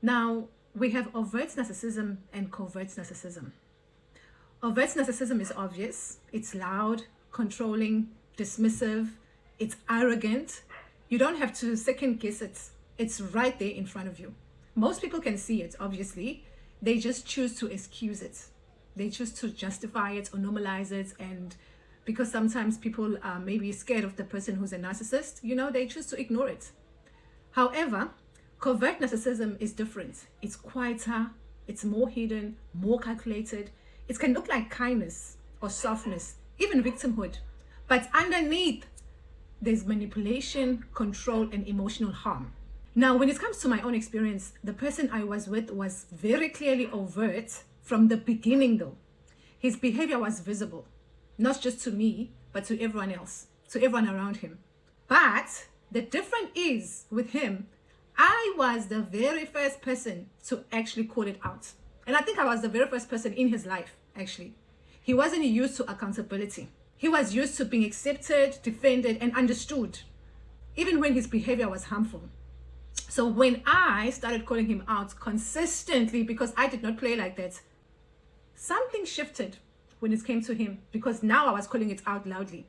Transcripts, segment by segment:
Now, we have overt narcissism and covert narcissism. Overt narcissism is obvious. It's loud, controlling, dismissive. It's arrogant. You don't have to second guess it. It's right there in front of you. Most people can see it, obviously. They just choose to excuse it. They choose to justify it or normalize it. And because sometimes people are maybe scared of the person who's a narcissist, they choose to ignore it. However, covert narcissism is different. It's quieter, it's more hidden, more calculated. It can look like kindness or softness, even victimhood. But underneath, there's manipulation, control, and emotional harm. Now, when it comes to my own experience, the person I was with was very clearly overt from the beginning, though. His behavior was visible, not just to me, but to everyone else, to everyone around him. But the difference is with him, I was the very first person to actually call it out. And I think I was the very first person in his life, actually. He wasn't used to accountability. He was used to being accepted, defended, and understood, even when his behavior was harmful. So when I started calling him out consistently, because I did not play like that, something shifted when it came to him, because now I was calling it out loudly.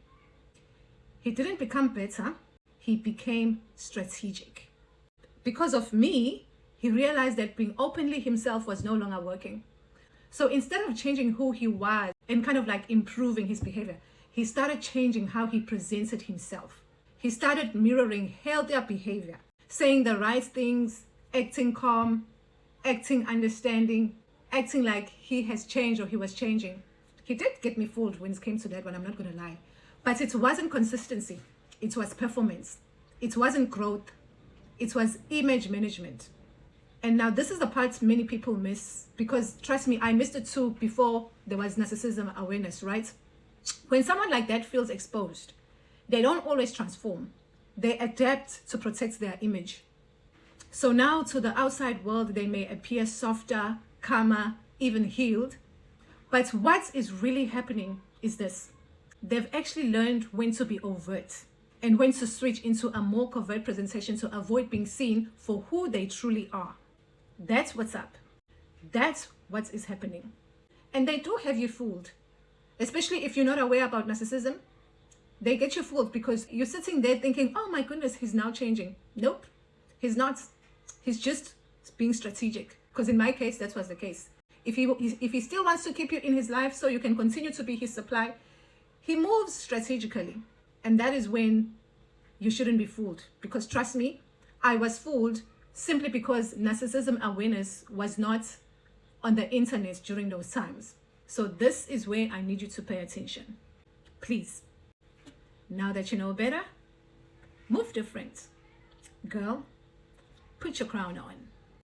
He didn't become better. He became strategic. Because of me, he realized that being openly himself was no longer working. So instead of changing who he was and kind of like improving his behavior, he started changing how he presented himself. He started mirroring healthier behavior, saying the right things, acting calm, acting understanding, acting like he has changed or he was changing. He did get me fooled when it came to that one, I'm not going to lie. But it wasn't consistency. It was performance. It wasn't growth. It was image management. And now this is the part many people miss, because trust me, I missed it too before there was narcissism awareness, right? When someone like that feels exposed, they don't always transform. They adapt to protect their image. So now to the outside world, they may appear softer, calmer, even healed. But what is really happening is this. They've actually learned when to be overt and when to switch into a more covert presentation to avoid being seen for who they truly are. That's what's up. That's what is happening. And they do have you fooled, especially if you're not aware about narcissism. They get you fooled because you're sitting there thinking, oh my goodness, he's now changing. Nope, he's not. He's just being strategic. Because in my case, that was the case. If he still wants to keep you in his life so you can continue to be his supply, he moves strategically. And that is when you shouldn't be fooled. Because trust me, I was fooled simply because narcissism awareness was not on the internet during those times. So this is where I need you to pay attention. Please. Now that you know better, move different. Girl, put your crown on.